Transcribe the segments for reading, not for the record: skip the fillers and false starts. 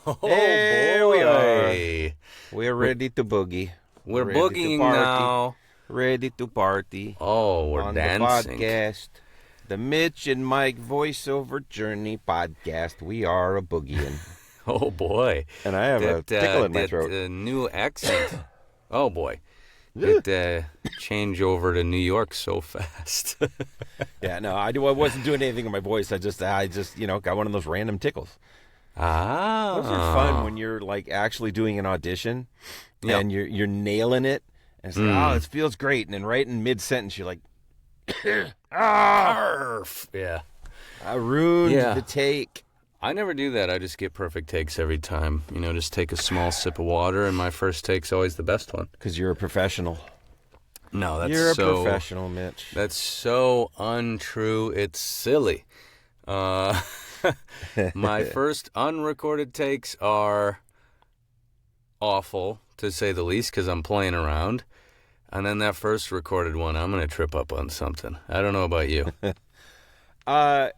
Oh, There we boy. are. We're ready to boogie. We're Ready to boogieing party. now. Ready to party. Oh, we're on dancing. the podcast. The Mitch and Mike voiceover journey podcast. We are a boogieing. Oh, boy. And I have a tickle in my throat. New accent. Oh, boy. It change over to New York so fast. Yeah, no, I wasn't doing anything in my voice. I just, got one of those random tickles. Ah. Those are fun when you're like actually doing an audition and you're nailing it. And it's like, this feels great. And then right in mid sentence, you're like, Arf. Yeah. I ruined the take. I never do that. I just get perfect takes every time. Just take a small sip of water, and my first take's always the best one. Because you're a professional. No, that's You're a so... professional, Mitch. That's so untrue. It's silly. My first unrecorded takes are awful, to say the least, because I'm playing around. And then that first recorded one, I'm going to trip up on something. I don't know about you. I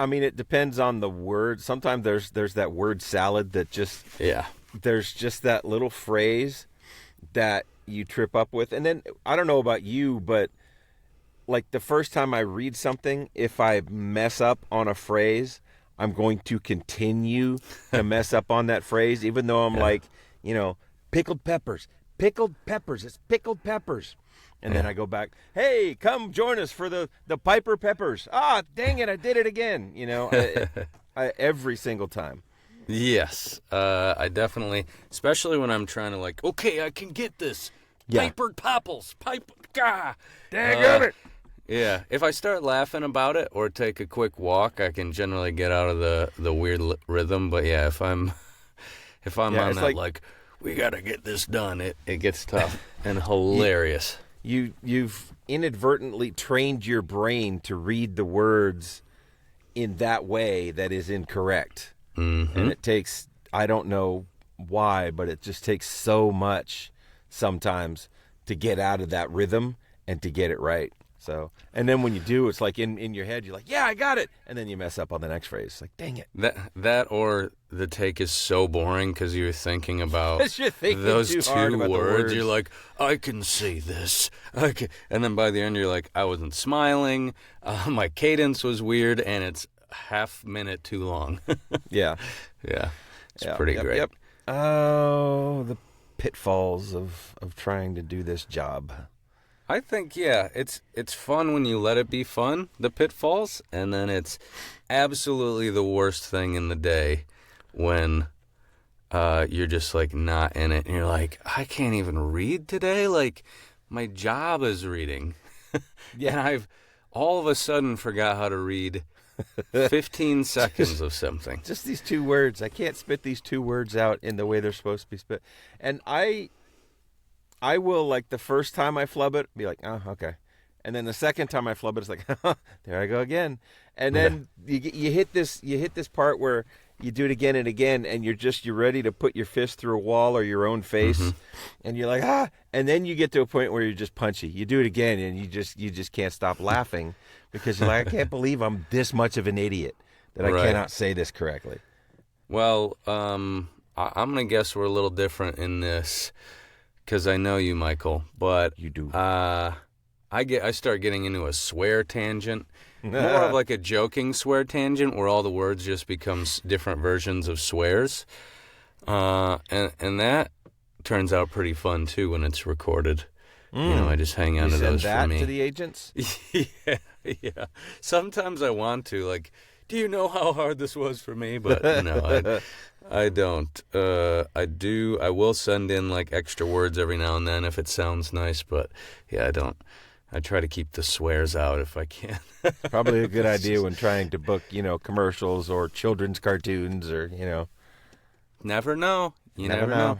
mean, it depends on the word. Sometimes there's that word salad that just... Yeah. There's just that little phrase that you trip up with. And then, I don't know about you, but like the first time I read something, if I mess up on a phrase, I'm going to continue to mess up on that phrase, even though I'm like, pickled peppers. Pickled peppers. It's pickled peppers. And then I go back, hey, come join us for the Piper Peppers. Ah, dang it, I did it again. Every single time. Yes, I definitely, especially when I'm trying to okay, I can get this. Yeah. Pipered popples. Dang it. Yeah, if I start laughing about it or take a quick walk, I can generally get out of the weird rhythm. But yeah, if I'm on that, we got to get this done, it gets tough and hilarious. You've inadvertently trained your brain to read the words in that way that is incorrect. Mm-hmm. And it takes, I don't know why, but it just takes so much sometimes to get out of that rhythm and to get it right. So, and then when you do, it's like in your head, you're like, yeah, I got it. And then you mess up on the next phrase. Like, dang it. That or the take is so boring because you're thinking about those two words. You're like, I can say this. And then by the end, you're like, I wasn't smiling. My cadence was weird, and it's half minute too long. Yeah. Yeah. It's pretty great. Yep. Oh, the pitfalls of trying to do this job. I think, it's fun when you let it be fun, the pitfalls, and then it's absolutely the worst thing in the day when you're just, not in it, and you're like, I can't even read today? My job is reading. Yeah. And I've all of a sudden forgot how to read 15 seconds of something. Just these two words. I can't spit these two words out in the way they're supposed to be spit. And I will, the first time I flub it, be like, oh, okay. And then the second time I flub it, it's like, there I go again. And then you hit this part where you do it again and again, and you're ready to put your fist through a wall or your own face, and you're like, and then you get to a point where you're just punchy. You do it again, and you just can't stop laughing because you're like, I can't believe I'm this much of an idiot that I cannot say this correctly. Well, I'm gonna guess we're a little different in this. Because I know you, Michael, but you do. I start getting into a swear tangent, more of a joking swear tangent, where all the words just becomes different versions of swears, and that turns out pretty fun too when it's recorded. I just hang on to those for me. Send that to the agents? Yeah. Sometimes I want to, do you know how hard this was for me? But no, I don't. I will send in extra words every now and then if it sounds nice, but yeah, I don't. I try to keep the swears out if I can. Probably a good idea when trying to book, commercials or children's cartoons or, Never know. You never know.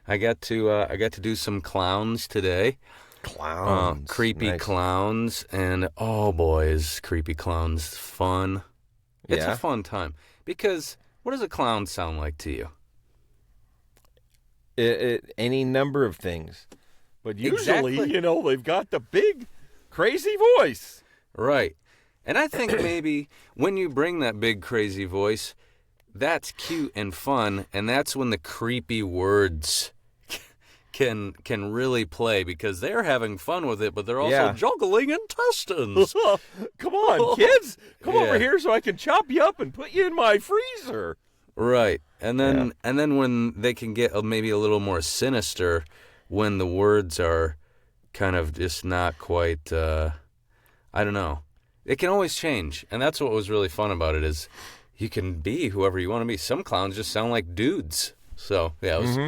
I got to do some clowns today. Clowns. Creepy nice. Clowns, and oh boy, is creepy clowns fun. It's a fun time because what does a clown sound like to you? Any number of things. But usually, Exactly. They've got the big, crazy voice. Right. And I think maybe when you bring that big, crazy voice, that's cute and fun, and that's when the creepy words can really play, because they're having fun with it, but they're also juggling intestines. Come on, kids. Come over here so I can chop you up and put you in my freezer. Right. And then when they can get maybe a little more sinister, when the words are kind of just not quite, I don't know. It can always change. And that's what was really fun about it, is you can be whoever you want to be. Some clowns just sound like dudes. So, yeah, it was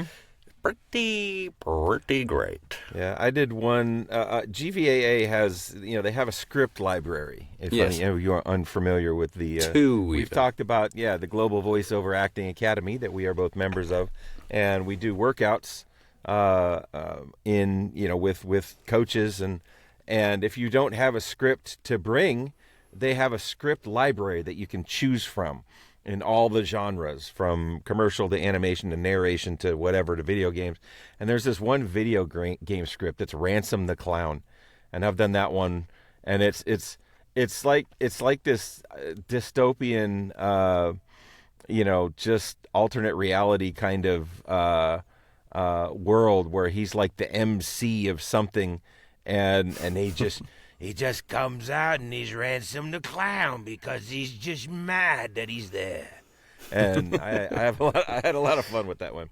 pretty great. Yeah, I did one. GVAA has, they have a script library. If you are unfamiliar with the... we've talked about, the Global Voiceover Acting Academy that we are both members of. And we do workouts with coaches. And if you don't have a script to bring, they have a script library that you can choose from in all the genres, from commercial to animation to narration to whatever, to video games. And there's this one video game script that's Ransom the Clown, and I've done that one, and it's like this dystopian, just alternate reality kind of world where he's like the MC of something, and he just comes out and he's Ransom the Clown because he's just mad that he's there. And I had a lot of fun with that one.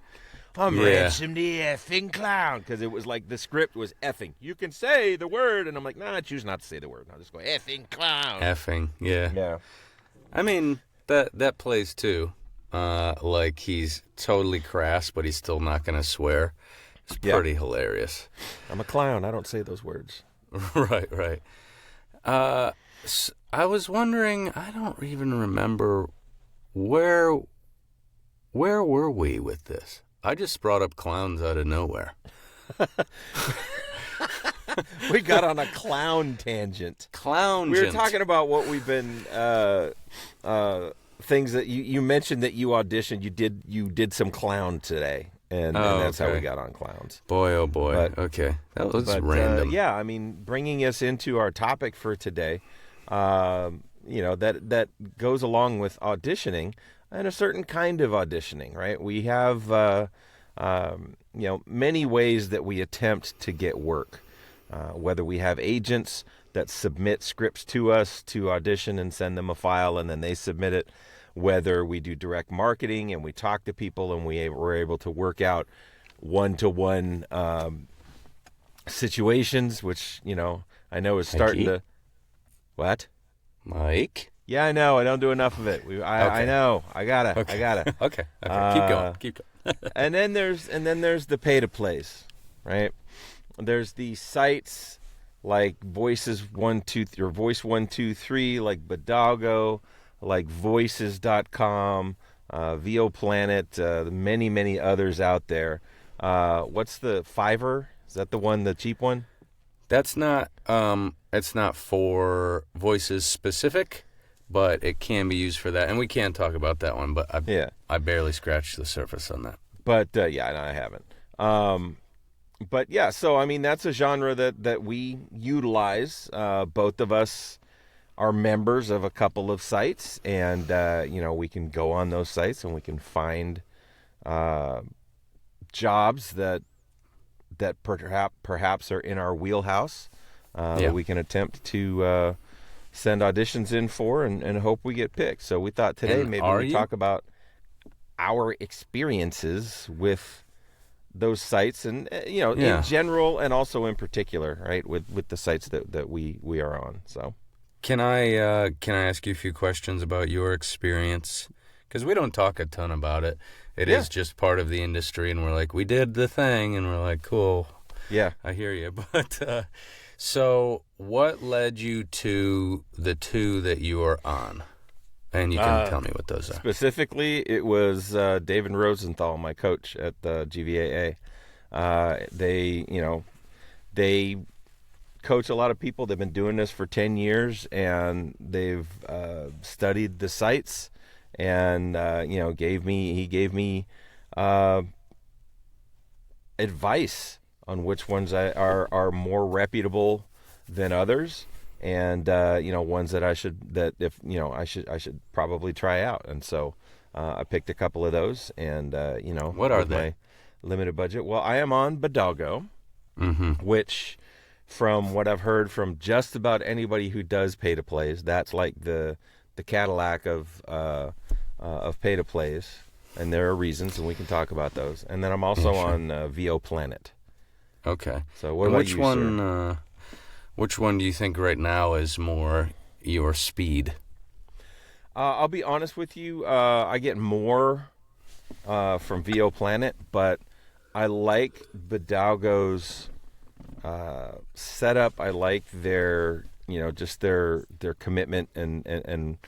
I'm Ransom the effing Clown, because it was like the script was effing. You can say the word, and I'm like, I choose not to say the word. I'll just go effing clown. Effing, yeah. Yeah. I mean, that plays too. Like he's totally crass, but he's still not going to swear. It's pretty hilarious. I'm a clown. I don't say those words. Right. I was wondering, I don't even remember where were we with this? I just brought up clowns out of nowhere. We got on a clown tangent. We were talking about what we've been things that you mentioned that you auditioned. You did some clown today. And that's how we got on clowns. Boy, oh boy. Okay. That was random. I mean, bringing us into our topic for today, that goes along with auditioning, and a certain kind of auditioning, right? We have, many ways that we attempt to get work, whether we have agents that submit scripts to us to audition and send them a file, and then they submit it, whether we do direct marketing and we talk to people and we're able to work out one-to-one situations, which, I know is starting to... What? Mike? Yeah, I know. I don't do enough of it. I know. I gotta. Okay. Keep going. and then there's the pay-to-plays, right? There's the sites like Voices 123 or Voice 123, like Bodoggo, like Voices.com, VO many, many others out there. What's the Fiverr? Is that the one, the cheap one? That's not, it's not for voices specific, but it can be used for that. And we can talk about that one, but I barely scratched the surface on that. But, no, I haven't. But, so, I mean, that's a genre that we utilize. Both of us are members of a couple of sites, and we can go on those sites and we can find jobs that perhaps are in our wheelhouse that we can attempt to send auditions in for and hope we get picked. So we thought today maybe we talk about our experiences with those sites, and in general and also in particular, right, with the sites that we are on. So. Can I ask you a few questions about your experience? Because we don't talk a ton about it. It is just part of the industry, and we're like, we did the thing, and we're like, cool. Yeah. I hear you. But so what led you to the two that you are on? And you can tell me what those are. Specifically, it was David Rosenthal, my coach at the GVAA. They coach a lot of people. They've been doing this for 10 years, and they've studied the sites, and he gave me advice on which ones are more reputable than others, and ones that I should probably try out. And so I picked a couple of those, and What are with they? my limited budget. Well, I am on Bidalgo, which, from what I've heard from just about anybody who does pay to plays, that's like the Cadillac of pay to plays, and there are reasons, and we can talk about those. And then I'm also on VO Planet. Okay. So what And about which you, one? sir? Which one do you think right now is more your speed? I'll be honest with you. I get more from VO Planet, but I like Bidalgo's setup. I like their, just their commitment and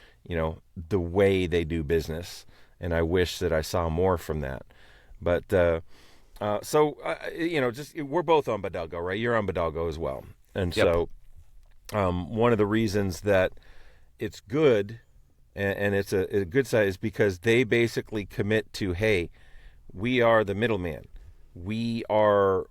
the way they do business. And I wish that I saw more from that. But just we're both on Bidalgo, right? You're on Bidalgo as well. And Yep. so one of the reasons that it's good and it's a good side is because they basically commit to, hey, we are the middleman. We are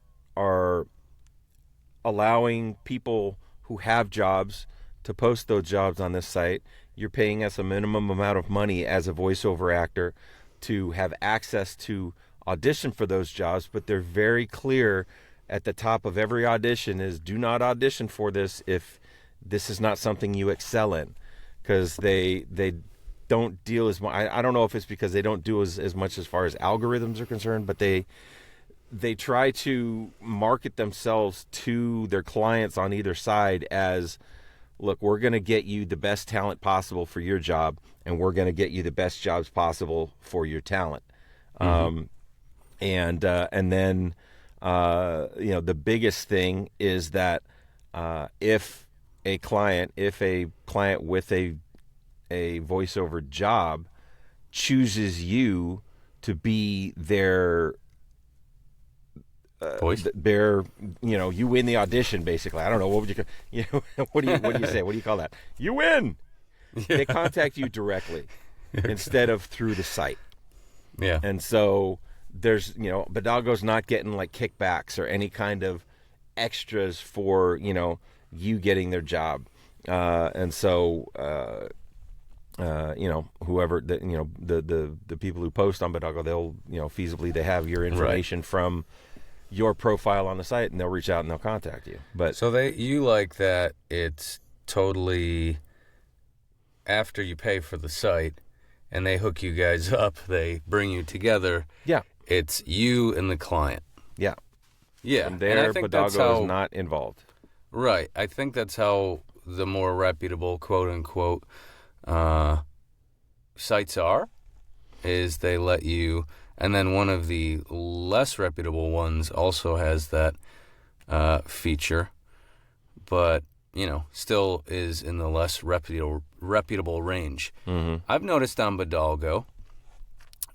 allowing people who have jobs to post those jobs on this site. You're paying us a minimum amount of money as a voiceover actor to have access to audition for those jobs, but they're very clear at the top of every audition is, do not audition for this if this is not something you excel in, because they don't deal as much. I don't know if it's because they don't do as much as far as algorithms are concerned, but they try to market themselves to their clients on either side as, look, we're going to get you the best talent possible for your job, and we're going to get you the best jobs possible for your talent. And then the biggest thing is that if a client with a voiceover job chooses you to be their Voice? you win the audition, basically. I don't know, what would what do you say? What do you call that? You win. Yeah. They contact you directly instead of through the site. Yeah. And so there's, Bidalgo's not getting like kickbacks or any kind of extras for, you getting their job. And so, whoever, the people who post on Bidalgo, they'll, feasibly, they have your information from your profile on the site, and they'll reach out and they'll contact you. But So you like that it's totally after you pay for the site and they hook you guys up, they bring you together. yeah, It's you and the client. yeah. Yeah. And I there, think that's Bidalgo how, is not involved. right. I think that's how the more reputable, quote unquote, sites are, is they let you, and then one of the less reputable ones also has that feature, but still is in the less reputable range. I've noticed on Bidalgo,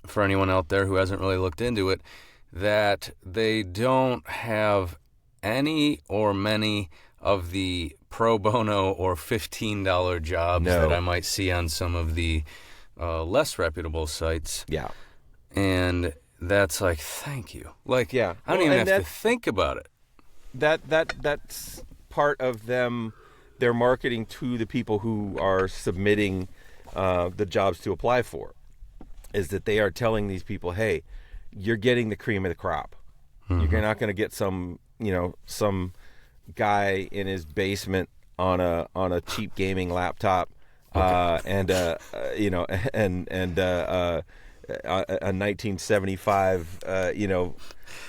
for anyone out there who hasn't really looked into it, that they don't have any or many of the pro bono or $15 jobs No. that I might see on some of the less reputable sites. Yeah. And that's like, thank you. Like, Yeah. I don't Well, even and have to think about it. That's part of them, their marketing to the people who are submitting the jobs to apply for, is that they are telling these people, hey, you're getting the cream of the crop. You're not going to get some guy in his basement on a cheap gaming laptop and a 1975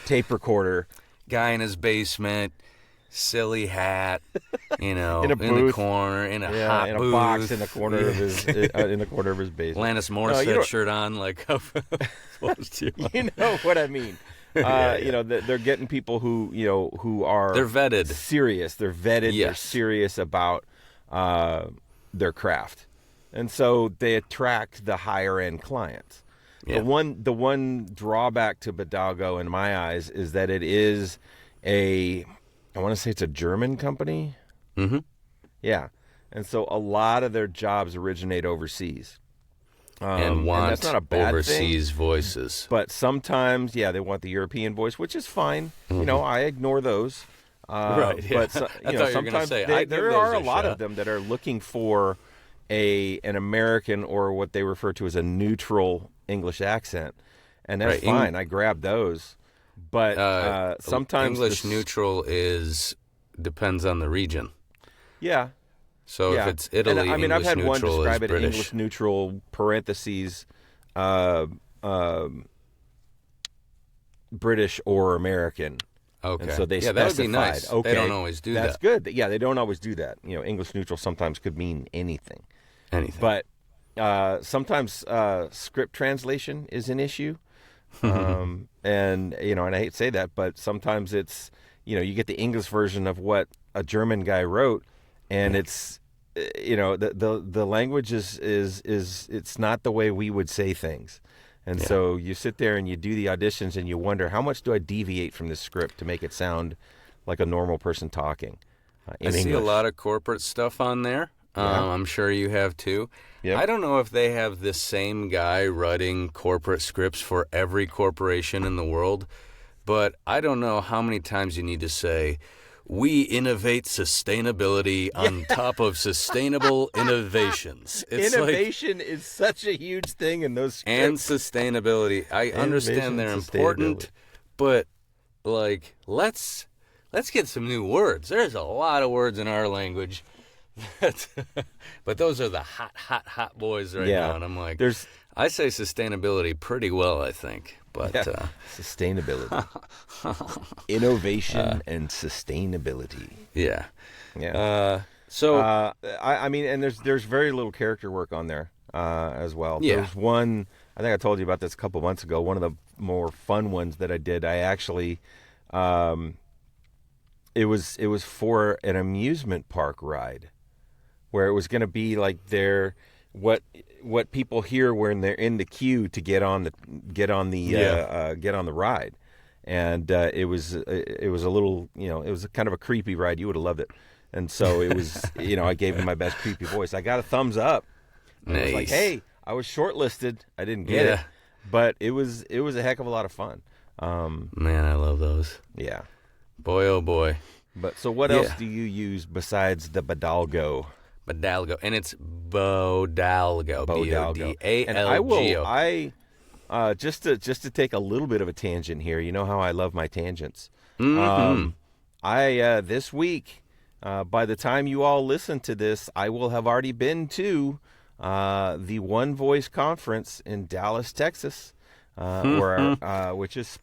tape recorder. Guy in his basement, silly hat, In a in the booth. corner, in a hot in a booth. box in the corner of his basement. Alanis you Morissette don't- shirt on, like, how close to you? You know what I mean? Yeah. They're getting people who are They're vetted. serious. They're vetted. They're Yes. serious about their craft, and so they attract the higher end clients. Yeah. The one drawback to Bidalgo, in my eyes, is that it is I want to say it's a German company. Mm-hmm. Yeah, and so a lot of their jobs originate overseas. And want that's not a bad overseas thing. voices. But sometimes, they want the European voice, which is fine. I ignore those. Right, yeah. But I thought you were gonna sometimes say, I give there those are a a lot shot. of them that are looking for an American, or what they refer to as a neutral English accent, and that's Right. fine. I grab those, but sometimes English neutral depends on the region. Yeah, So if yeah. it's Italy, and I mean, I've English had one neutral is describe it British. English neutral parentheses, uh, British or American. Okay. And so they that would be specified, nice. okay, They don't always do that's that. good. Yeah, they don't always do that. English neutral sometimes could mean anything. Anything. But sometimes script translation is an issue. And I hate to say that, but sometimes it's, you get the English version of what a German guy wrote, and it's, the language is it's not the way we would say things. And so you sit there and you do the auditions and you wonder, how much do I deviate from this script to make it sound like a normal person talking in I English? see a lot of corporate stuff on there. Yeah. I'm sure you have too. Yep. I don't know if they have the same guy writing corporate scripts for every corporation in the world, but I don't know how many times you need to say, we innovate sustainability on top of sustainable innovations. It's Innovation is such a huge thing in those scripts. And sustainability. I understand they're important, but let's get some new words. There's a lot of words in our language. But those are the hot boys right now, and I'm like, I say sustainability pretty well, I think. But sustainability, innovation, and sustainability. Yeah. I mean, and there's very little character work on there as well. Yeah. There's one. I think I told you about this a couple months ago. One of the more fun ones that I did. I actually, it was for an amusement park ride, where it was going to be like what people hear when they're in the queue to get on the ride, and it was a little, it was kind of a creepy ride. You would have loved it, and so it was, I gave him my best creepy voice. I got a thumbs up. Nice. I was like, hey, I was shortlisted. I didn't get it, but it was a heck of a lot of fun. Man, I love those. Yeah, boy, oh boy. But so, what else do you use besides the Bodalgo? Bodalgo, and it's Bodalgo. Bodalgo. And just to take a little bit of a tangent here. You know how I love my tangents. Mm-hmm. This week, by the time you all listen to this, I will have already been to the One Voice Conference in Dallas, Texas, which is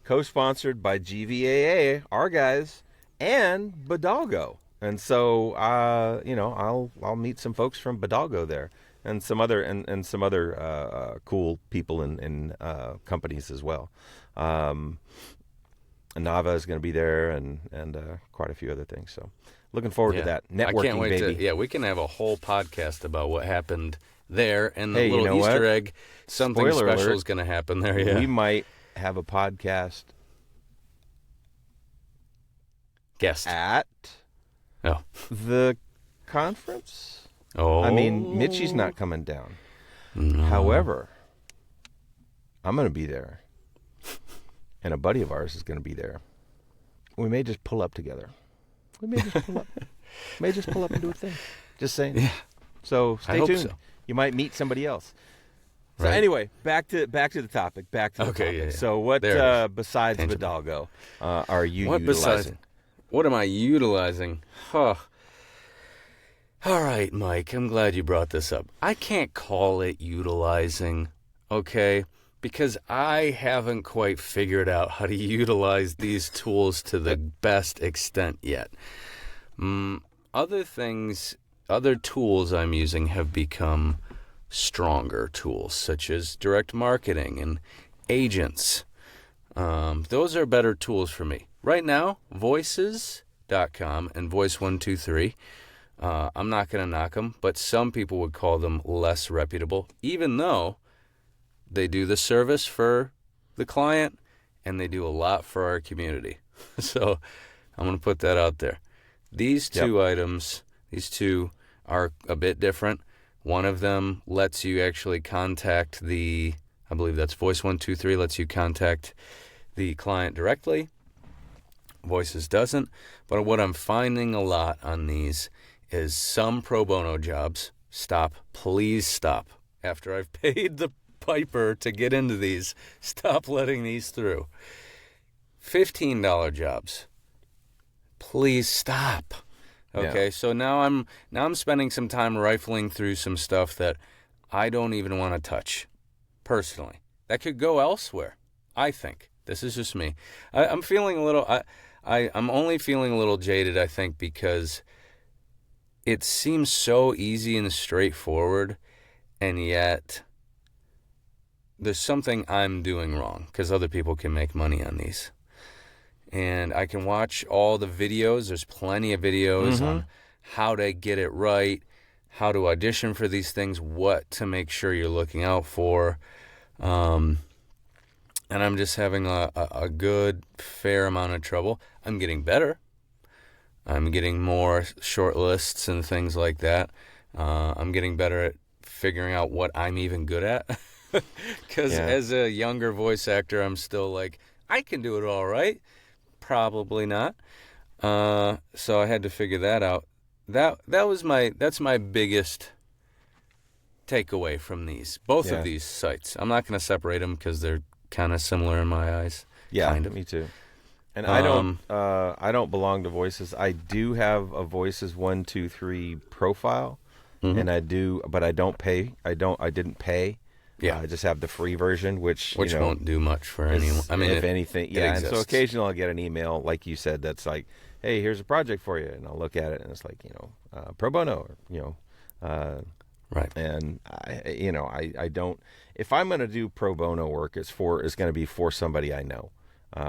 co-sponsored by GVAA, our guys, and Bodalgo. And so, I'll meet some folks from Bodalgo there, and some other cool people in companies as well. Nava is going to be there, and quite a few other things. So, looking forward to that networking. I can't wait baby. we can have a whole podcast about what happened there, and the Hey, little you know Easter what? egg. Something Spoiler special alert. is going to happen there. Yeah, We might have a podcast guest at the conference. Oh, I mean, Mitchie's not coming down. No. However, I'm going to be there, and a buddy of ours is going to be there. We may just pull up together. We may just pull up. May just pull up and do a thing. Just saying. Yeah. So I stay hope tuned. so. You might meet somebody else. So Right. anyway, back to the topic. Back to the topic. Yeah. So what besides Tangible. Bodalgo are you What utilizing? What am I utilizing? Huh. All right, Mike, I'm glad you brought this up. I can't call it utilizing, okay? Because I haven't quite figured out how to utilize these tools to the best extent yet. Other tools I'm using have become stronger tools, such as direct marketing and agents. Those are better tools for me. Right now, voices.com and Voice123, I'm not going to knock them, but some people would call them less reputable, even though they do the service for the client and they do a lot for our community. So I'm going to put that out there. These two items, these two are a bit different. One of them lets you actually contact I believe that's Voice123, lets you contact the client directly. Voices doesn't. But what I'm finding a lot on these is some pro bono jobs. Stop. Please stop. After I've paid the Piper to get into these. Stop letting these through. $15 jobs. Please stop. Okay, Yeah. so now I'm spending some time rifling through some stuff that I don't even want to touch, personally. That could go elsewhere, I think. This is just me. I'm feeling a little... I'm only feeling a little jaded, I think, because it seems so easy and straightforward, and yet there's something I'm doing wrong, because other people can make money on these. And I can watch all the videos. There's plenty of videos on how to get it right, how to audition for these things, what to make sure you're looking out for. And I'm just having a good, fair amount of trouble. I'm getting better. I'm getting more short lists and things like that. I'm getting better at figuring out what I'm even good at. Because as a younger voice actor, I'm still like, I can do it all right. Probably not. So I had to figure that out. That's my biggest takeaway from both of these sites. I'm not going to separate them because they're kind of similar in my eyes. Yeah, kind of. me too. And I don't belong to Voices. I do have a Voices 1, 2, 3 profile, and I do, but I don't pay. I didn't pay. Yeah, I just have the free version, which won't do much for anyone. I mean, if anything, yeah. And so exists. occasionally I'll get an email, like you said, that's like, "Hey, here's a project for you," and I'll look at it, and it's like, pro bono, right. And I don't. If I'm going to do pro bono work, it's going to be for somebody I know,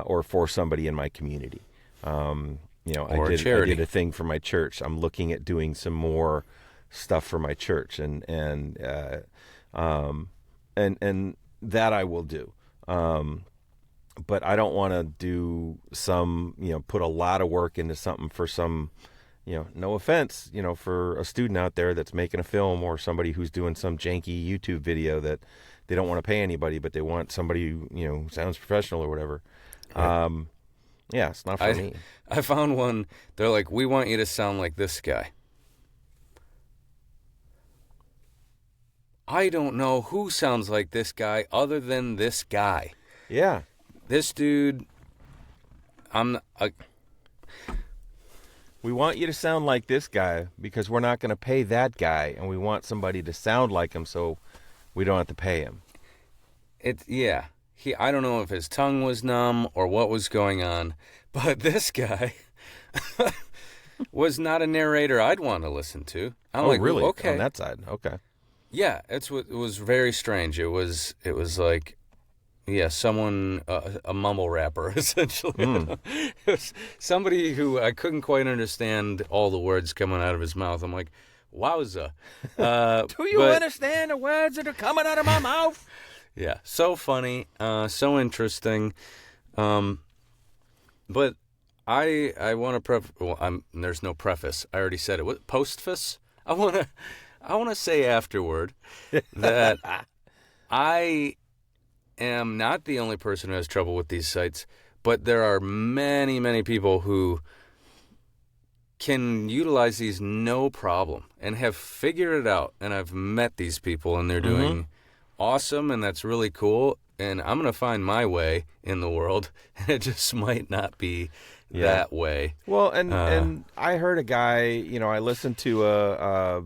or for somebody in my community. Or I charity. did a thing for my church. I'm looking at doing some more stuff for my church, and that I will do. But I don't want to do put a lot of work into something for some, no offense, for a student out there that's making a film, or somebody who's doing some janky YouTube video that they don't want to pay anybody, but they want somebody who sounds professional or whatever. Right. It's not for me. I found one. They're like, we want you to sound like this guy. I don't know who sounds like this guy other than this guy. Yeah. This dude, we want you to sound like this guy because we're not going to pay that guy, and we want somebody to sound like him so we don't have to pay him. I don't know if his tongue was numb or what was going on, but this guy was not a narrator I'd want to listen to. I'm like, really? Okay. On that side, okay. Yeah, it was very strange. It was like, someone, a mumble rapper, essentially. It was somebody who I couldn't quite understand all the words coming out of his mouth. I'm like, wowza. Do you understand the words that are coming out of my mouth? Yeah, so funny, so interesting. But I want to there's no preface. I already said it. What, postface? I want to say afterward that I am not the only person who has trouble with these sites, but there are many, many people who can utilize these no problem and have figured it out. And I've met these people, and they're doing awesome, and that's really cool. And I'm going to find my way in the world, and it just might not be that way. Well, and I heard a guy, I listened to a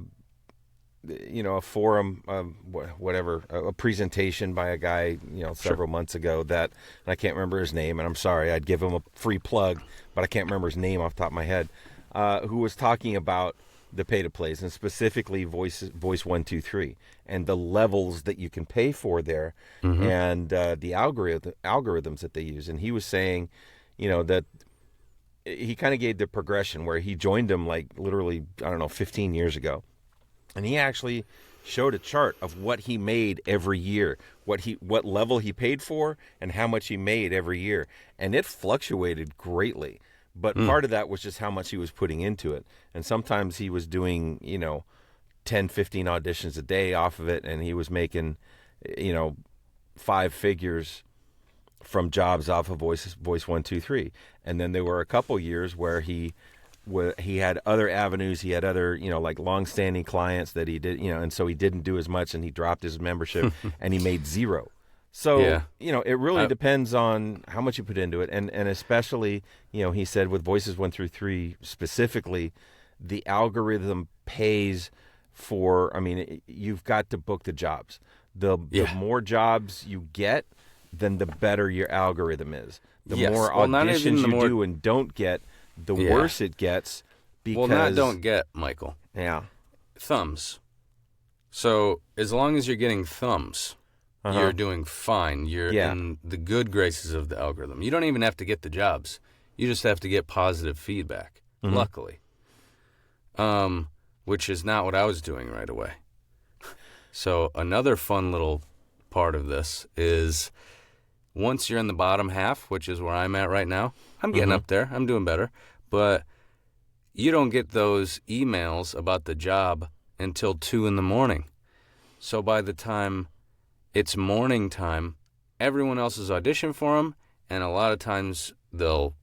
forum, a presentation by a guy, several months ago and I can't remember his name, and I'm sorry, I'd give him a free plug, but I can't remember his name off the top of my head, who was talking about the pay-to-plays, and specifically Voice 1, 2, 3, and the levels that you can pay for there, and the algorithms that they use. And he was saying, that he kind of gave the progression where he joined them like literally, 15 years ago. And he actually showed a chart of what he made every year, what level he paid for, and how much he made every year. And it fluctuated greatly. But part of that was just how much he was putting into it. And sometimes he was doing, 10, 15 auditions a day off of it, and he was making, 5 figures from jobs off of Voice 1, 2, 3. And then there were a couple years where he he had other avenues. He had other, like long-standing clients that he did, and so he didn't do as much, and he dropped his membership, and he made zero. So, Yeah. It really depends on how much you put into it, and especially, he said with Voices 1 through 3 specifically, the algorithm pays for. I mean, you've got to book the jobs. The more jobs you get, then the better your algorithm is. The more auditions you do and don't get, the worse it gets. Because not don't get, Michael. Yeah. Thumbs. So as long as you're getting thumbs, you're doing fine. You're in the good graces of the algorithm. You don't even have to get the jobs. You just have to get positive feedback, luckily. Which is not what I was doing right away. So another fun little part of this is once you're in the bottom half, which is where I'm at right now, I'm getting up there. I'm doing better. But you don't get those emails about the job until 2 a.m. So by the time it's morning time, everyone else has auditioned for them, and a lot of times they'll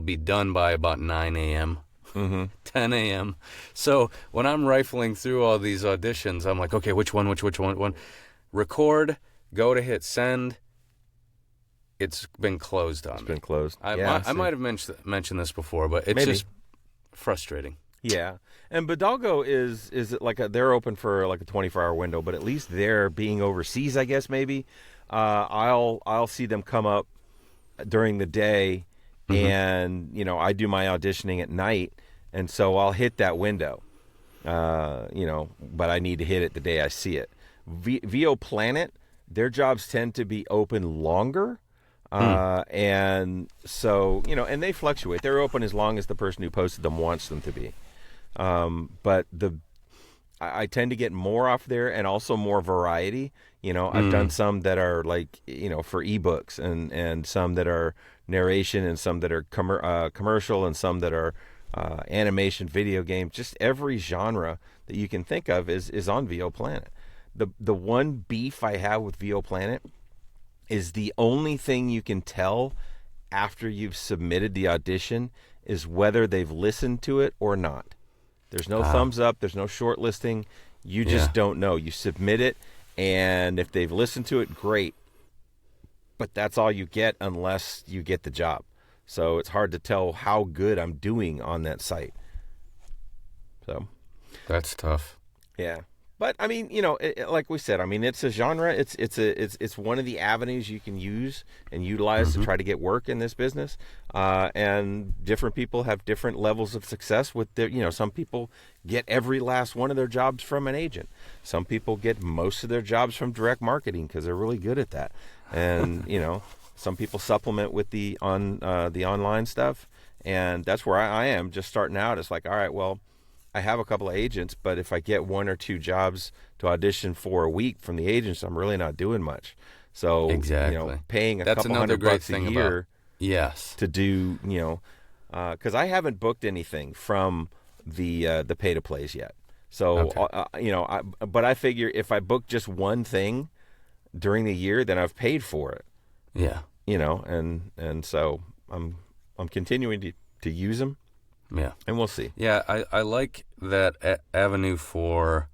be done by about 9 a.m., 10 a.m. So when I'm rifling through all these auditions, I'm like, okay, which one? Record, go to hit send. It's been closed on me. It's been closed. I might have mentioned this before, but it's just frustrating. Yeah. And Bidalgo is like they're open for like a 24-hour window, but at least they're being overseas, I guess, maybe. I'll see them come up during the day, and, I do my auditioning at night, and so I'll hit that window, but I need to hit it the day I see it. VO Planet, their jobs tend to be open longer. And so, and they fluctuate. They're open as long as the person who posted them wants them to be. But I tend to get more off there and also more variety. I've done some that are like, for ebooks and some that are narration and some that are commercial and some that are animation, video games. Just every genre that you can think of is on VO Planet. The one beef I have with VO Planet is the only thing you can tell after you've submitted the audition is whether they've listened to it or not. There's no thumbs up. There's no shortlisting. You just don't know. You submit it, and if they've listened to it, great. But that's all you get unless you get the job. So it's hard to tell how good I'm doing on that site. So that's tough. Yeah. But I mean, like we said, I mean, it's a genre. It's one of the avenues you can use and utilize to try to get work in this business. And different people have different levels of success with their. Some people get every last one of their jobs from an agent. Some people get most of their jobs from direct marketing because they're really good at that. And some people supplement with the online stuff. And that's where I am just starting out. It's like, all right, well, I have a couple of agents, but if I get 1 or 2 jobs to audition for a week from the agents, I'm really not doing much. So, exactly. Paying a That's couple another great $100 thing a year about, to do, because I haven't booked anything from the pay-to-plays yet. So, but I figure if I book just one thing during the year, then I've paid for it. Yeah. And so I'm continuing to use them. Yeah. And we'll see. Yeah, I like that avenue for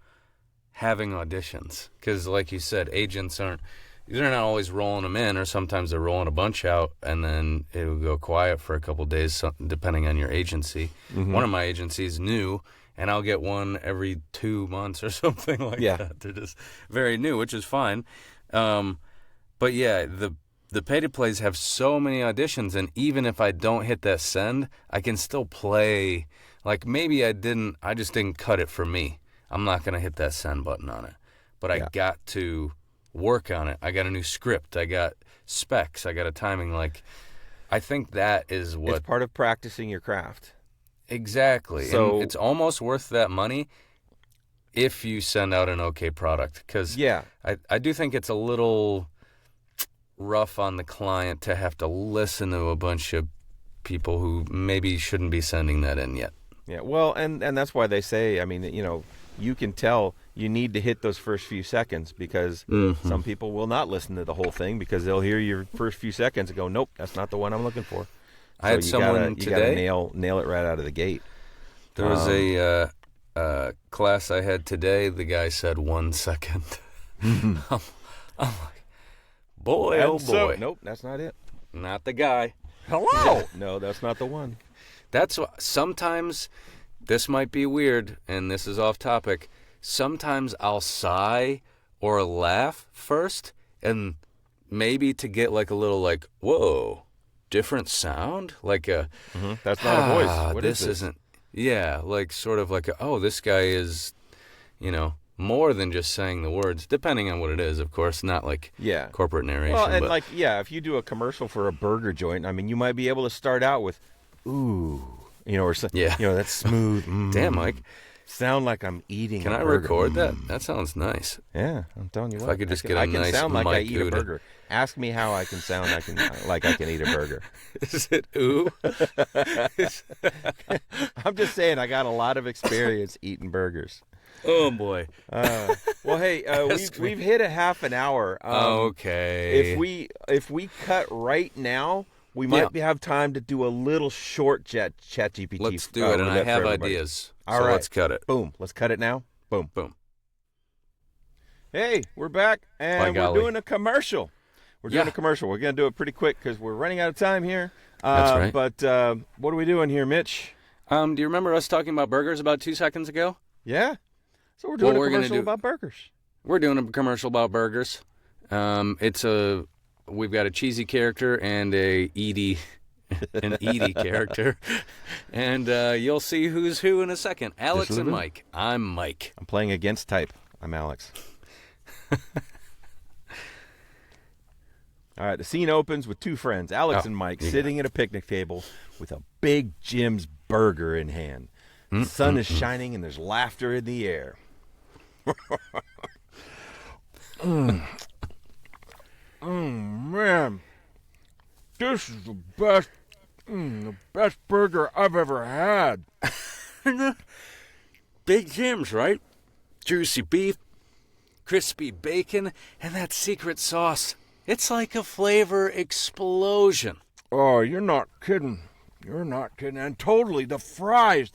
having auditions. Because like you said, agents they're not always rolling them in, or sometimes they're rolling a bunch out, and then it'll go quiet for a couple of days, depending on your agency. One of my agencies new, and I'll get one every 2 months or something like that. They're just very new, which is fine. But yeah, the pay-to-plays have so many auditions, and even if I don't hit that send, I can still play. Like, maybe I just didn't cut it for me. I'm not going to hit that send button on it. But I got to work on it. I got a new script. I got specs. I got a timing. Like, I think that is what... It's part of practicing your craft. Exactly. So and it's almost worth that money if you send out an okay product. Because I do think it's a little rough on the client to have to listen to a bunch of people who maybe shouldn't be sending that in yet. Yeah, well, and that's why they say, I mean, you can tell you need to hit those first few seconds because some people will not listen to the whole thing because they'll hear your first few seconds and go, nope, that's not the one I'm looking for. I had someone you gotta today. nail it right out of the gate. There was a class I had today. The guy said 1 second. I'm like, boy, oh boy. Nope, that's not it. Not the guy. Hello. No, that's not the one. That's what, sometimes, this might be weird, and this is off topic. Sometimes I'll sigh or laugh first, and maybe to get like a little like, whoa, different sound? Like a, That's not a voice. What is this this? isn't, yeah, like sort of like, this guy is, more than just saying the words, depending on what it is, of course, not like Yeah. corporate narration. Well, and but if you do a commercial for a burger joint, I mean, you might be able to start out with, ooh, or Yeah. that's smooth. Damn, Mike. Sound like I'm eating Can a I burger. record that? That sounds nice. Yeah, I'm telling you If what. I could just can, get a I can nice sound like I Mike eat a Uda. burger. Ask me how I can sound like I can eat a burger. Is it ooh? I'm just saying I got a lot of experience eating burgers. Oh, boy. Well, hey, we've hit a half an hour. Okay. If we cut right now, we might have time to do a little short chat GPT. Let's do it, and I roulette for have everybody. ideas. All so right. let's cut it. Boom. Let's cut it now. Boom. Boom. Hey, we're back, By and we're golly. doing a commercial. We're doing a commercial. We're going to do it pretty quick because we're running out of time here. That's right. But what are we doing here, Mitch? Do you remember us talking about burgers about 2 seconds ago? Yeah. So we're doing Well, we're a gonna commercial about burgers. We're doing a commercial about burgers. We've got a cheesy character and an Edie character, and you'll see who's who in a second. Alex and Mike. I'm Mike. I'm playing against type. I'm Alex. All right, the scene opens with two friends, Alex and Mike, sitting at a picnic table with a Big Jim's burger in hand. The sun is shining and there's laughter in the air. Man, this is the best burger I've ever had. Big Jim's, right? Juicy beef, crispy bacon, and that secret sauce. It's like a flavor explosion. Oh, you're not kidding. You're not kidding. And totally, the fries,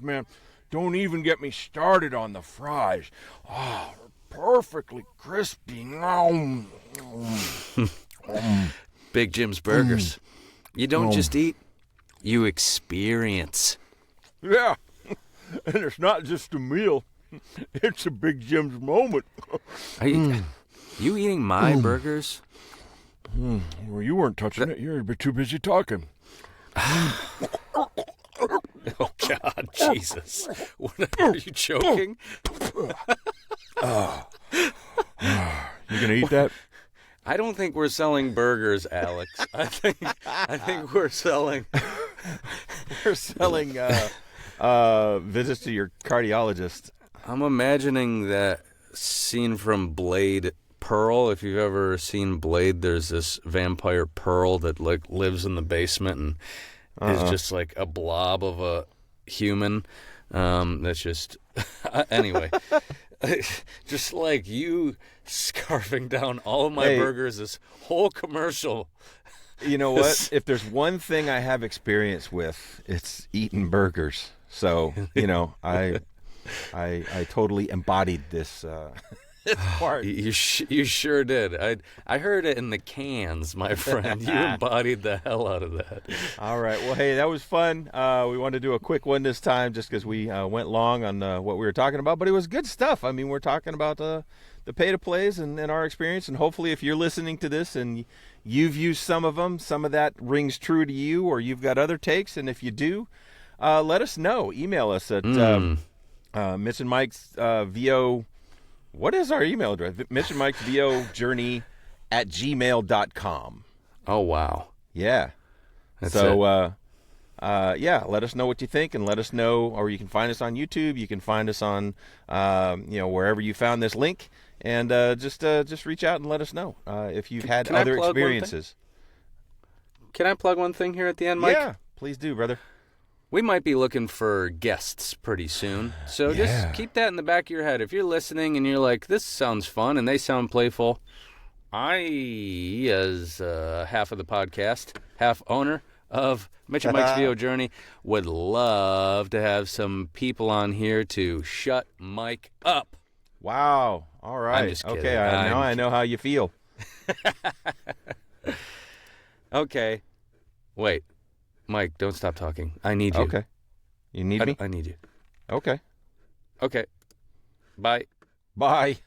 man. Don't even get me started on the fries. Oh, perfectly crispy. Big Jim's Burgers. You don't just eat, you experience. Yeah, and it's not just a meal. It's a Big Jim's moment. Are you eating my burgers? Well, you weren't touching it. You're a bit too busy talking. Oh, God, Jesus. What, are you choking? You gonna eat that? I don't think we're selling burgers, Alex. I think we're selling... We're selling visits to your cardiologist. I'm imagining that scene from Blade Pearl. If you've ever seen Blade, there's this vampire Pearl that like lives in the basement and is just like a blob of a human. That's just anyway. Just like you scarfing down all of my burgers, this whole commercial. You know what? If there's one thing I have experience with, it's eating burgers. So, I totally embodied this part. You sure did. I heard it in the cans, my friend. You embodied the hell out of that. All right. Well, hey, that was fun. We wanted to do a quick one this time just because we went long on what we were talking about. But it was good stuff. I mean, we're talking about the pay-to-plays and our experience. And hopefully if you're listening to this and you've used some of them, some of that rings true to you, or you've got other takes. And if you do, let us know. Email us at Mitch and Mike's VO. What is our email address? Mitch and Mike's VO Journey at gmail.com. Oh, wow. Yeah. That's so, let us know what you think, and let us know, or you can find us on YouTube. You can find us on, wherever you found this link, and just reach out and let us know if you've had other experiences. Can I plug one thing here at the end, Mike? Yeah, please do, brother. We might be looking for guests pretty soon, so just keep that in the back of your head. If you're listening and you're like, this sounds fun, and they sound playful, I, as half of the podcast, half owner, of Mitch and Mike's VO Journey. Would love to have some people on here to shut Mike up. Wow. All right. I'm just kidding. Okay. Now I know how you feel. Okay. Wait. Mike, don't stop talking. I need you. Okay. You need me? I need you. Okay. Okay. Bye. Bye.